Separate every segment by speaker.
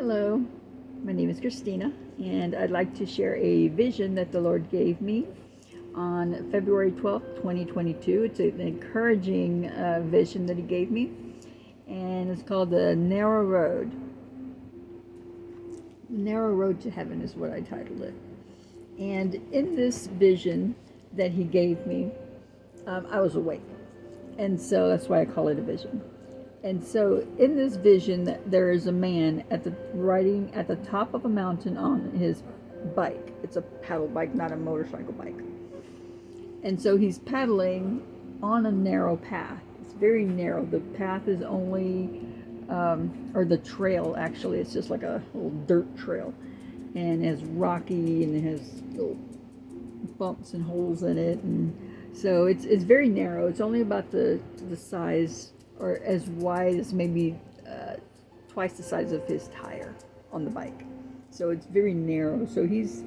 Speaker 1: Hello, my name is Christina, and I'd like to share a vision that the Lord gave me on February 12th, 2022. It's an encouraging vision that He gave me, and it's called The Narrow Road. Narrow Road to Heaven is what I titled it. And in this vision that He gave me, I was awake, and so that's why I call it a vision. And so in this vision, there is a man riding at the top of a mountain on his bike. It's a paddle bike, not a motorcycle bike. And so he's paddling on a narrow path. It's very narrow. The path is only, or the trail actually, it's just like a little dirt trail. And it's rocky and it has little bumps and holes in it. And so it's very narrow. It's only about the size, or as wide as maybe twice the size of his tire on the bike. So it's very narrow. So he's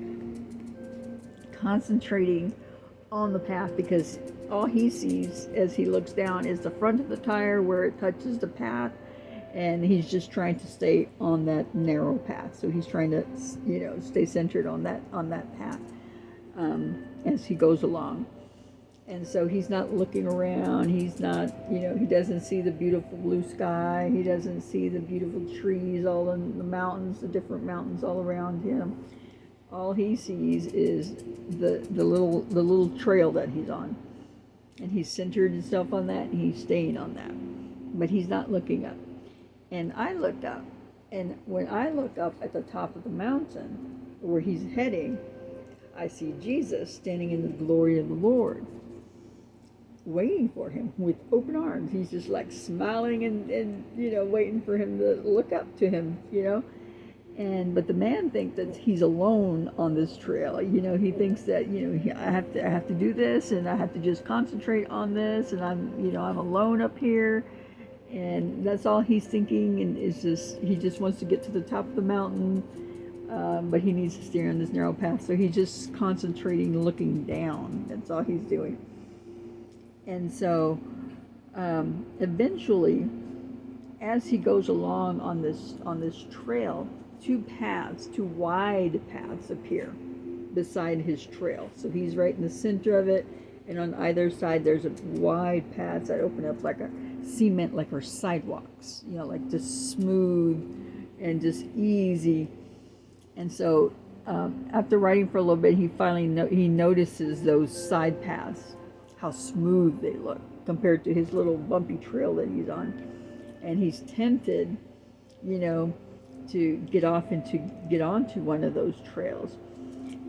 Speaker 1: concentrating on the path because all he sees as he looks down is the front of the tire where it touches the path, and he's just trying to stay on that narrow path. So he's trying to, stay centered on that path as he goes along. And so he's not looking around. He's not, he doesn't see the beautiful blue sky. He doesn't see the beautiful trees, all in the mountains, the different mountains all around him. All he sees is the little trail that he's on. And he's centered himself on that, and he's staying on that. But he's not looking up. And I looked up. And when I look up at the top of the mountain where he's heading, I see Jesus standing in the glory of the Lord, waiting for him with open arms. He's just like smiling and waiting for him to look up to him, but the man thinks that he's alone on this trail. He thinks that I have to do this, and I have to just concentrate on this, and I'm alone up here, and that's all he's thinking. And he just wants to get to the top of the mountain, but he needs to stay on this narrow path. So he's just concentrating, looking down. That's all he's doing. And so eventually, as he goes along on this trail, two wide paths appear beside his trail. So he's right in the center of it, and on either side there's a wide paths that open up like a cement, like our sidewalks, like just smooth and just easy. And so after riding for a little bit, he finally he notices those side paths, how smooth they look compared to his little bumpy trail that he's on. And he's tempted, to get off and to get onto one of those trails.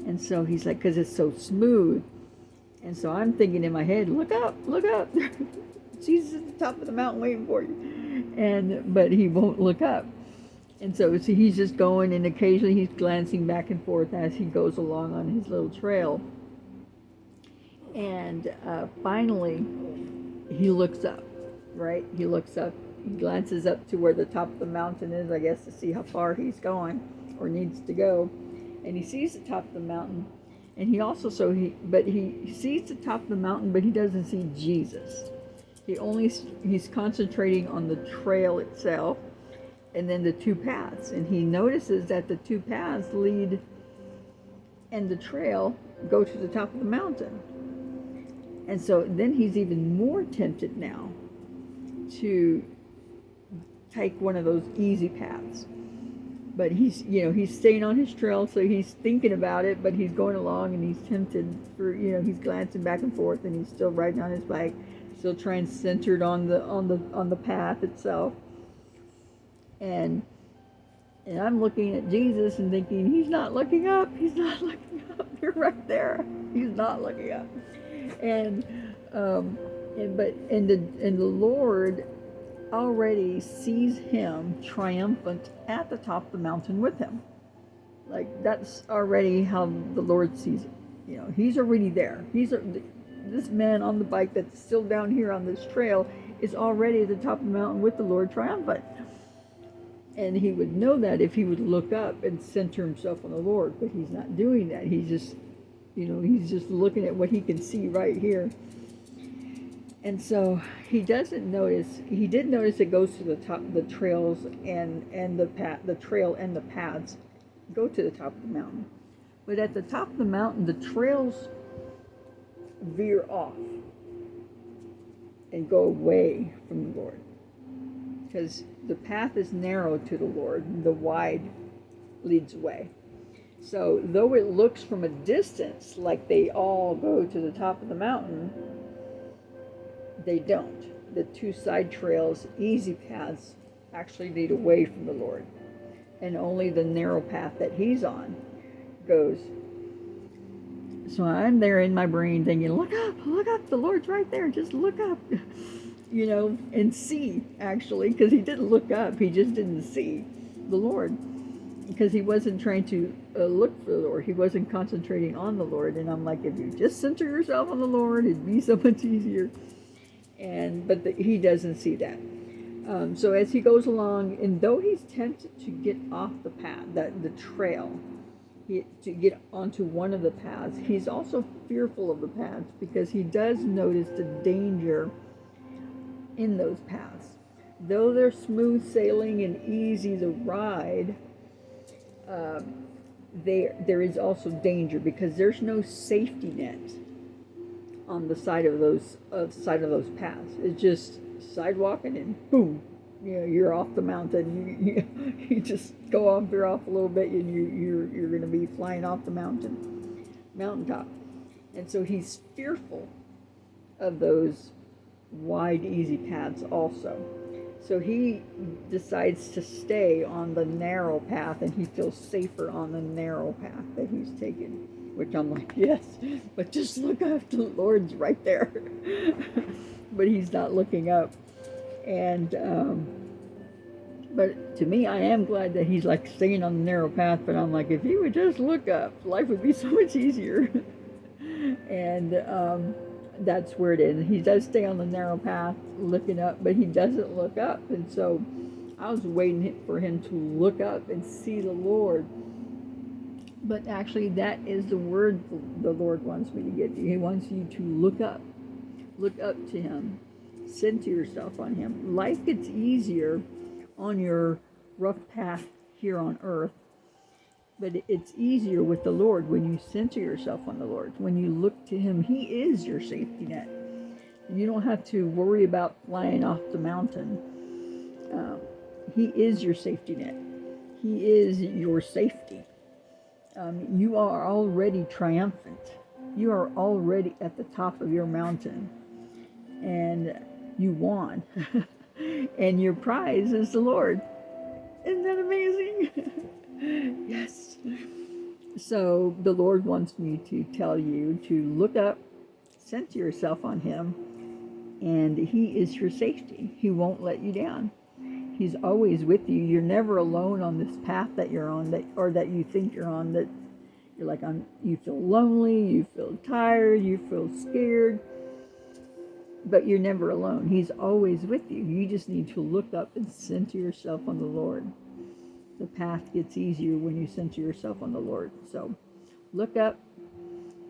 Speaker 1: And so he's like, because it's so smooth. And so I'm thinking in my head, look up. Jesus is at the top of the mountain waiting for you. But he won't look up. And so he's just going, and occasionally he's glancing back and forth as he goes along on his little trail. And finally, he looks up, right? He looks up, he glances up to where the top of the mountain is, I guess, to see how far he's going or needs to go. And he sees the top of the mountain. And he sees the top of the mountain, but he doesn't see Jesus. He's concentrating on the trail itself and then the two paths. And he notices that the two paths lead and the trail go to the top of the mountain. And so then he's even more tempted now to take one of those easy paths. But he's staying on his trail, so he's thinking about it, but he's going along, and he's tempted he's glancing back and forth, and he's still riding on his bike, still trying centered on the path itself. And I'm looking at Jesus and thinking, he's not looking up. You're right there. He's not looking up. And the Lord already sees him triumphant at the top of the mountain with him. Like, that's already how the Lord sees it. He's already there. This man on the bike that's still down here on this trail is already at the top of the mountain with the Lord triumphant. And he would know that if he would look up and center himself on the Lord, but he's not doing that. He's just looking at what he can see right here. And so he doesn't notice. He did notice it goes to the top. The trails and the trail and the paths go to the top of the mountain. But at the top of the mountain, the trails veer off and go away from the Lord, because the path is narrow to the Lord, and the wide leads away. So though it looks from a distance like they all go to the top of the mountain, they don't. The two side trails, easy paths, actually lead away from the Lord, and only the narrow path that he's on goes. So I'm there in my brain thinking, look up, the Lord's right there, just look up, and see, actually, because he didn't look up, he just didn't see the Lord, because he wasn't trying to look for the Lord, he wasn't concentrating on the Lord. And I'm like, if you just center yourself on the Lord, it'd be so much easier. But he doesn't see that. So as he goes along, and though he's tempted to get off the path, the trail, to get onto one of the paths, he's also fearful of the paths, because he does notice the danger in those paths. Though they're smooth sailing and easy to ride, there is also danger, because there's no safety net on the side of those paths. It's just sidewalking and boom, you're off the mountain. You just go off, veer off a little bit, and you're going to be flying off the mountaintop. And so he's fearful of those wide, easy paths also. So he decides to stay on the narrow path, and he feels safer on the narrow path that he's taken. Which I'm like, yes, but just look up, the Lord's right there. But he's not looking up. And but to me, I am glad that he's like staying on the narrow path. But I'm like, if he would just look up, life would be so much easier. And that's where it is. He does stay on the narrow path, looking up, but he doesn't look up. And so I was waiting for him to look up and see the Lord. But actually, that is the word the Lord wants me to get you. He wants you to look up to him, center yourself on him. Life gets easier on your rough path here on earth, but it's easier with the Lord when you center yourself on the Lord. When you look to him, he is your safety net. You don't have to worry about flying off the mountain. He is your safety net. He is your safety. You are already triumphant. You are already at the top of your mountain, and you won. And your prize is the Lord. Isn't that amazing? Yes. So the Lord wants me to tell you to look up, center yourself on him, and he is your safety. He won't let you down. He's always with you. You're never alone on this path that you're on, that you think you're on, that you're like, you feel lonely, you feel tired, you feel scared, but you're never alone. He's always with you. You just need to look up and center yourself on the Lord. The path gets easier when you center yourself on the Lord. So look up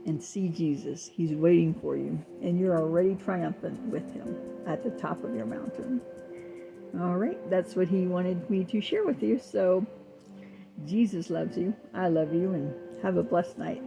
Speaker 1: and see Jesus. He's waiting for you, and you're already triumphant with him at the top of your mountain. All right, that's what he wanted me to share with you. So Jesus loves you. I love you, and have a blessed night.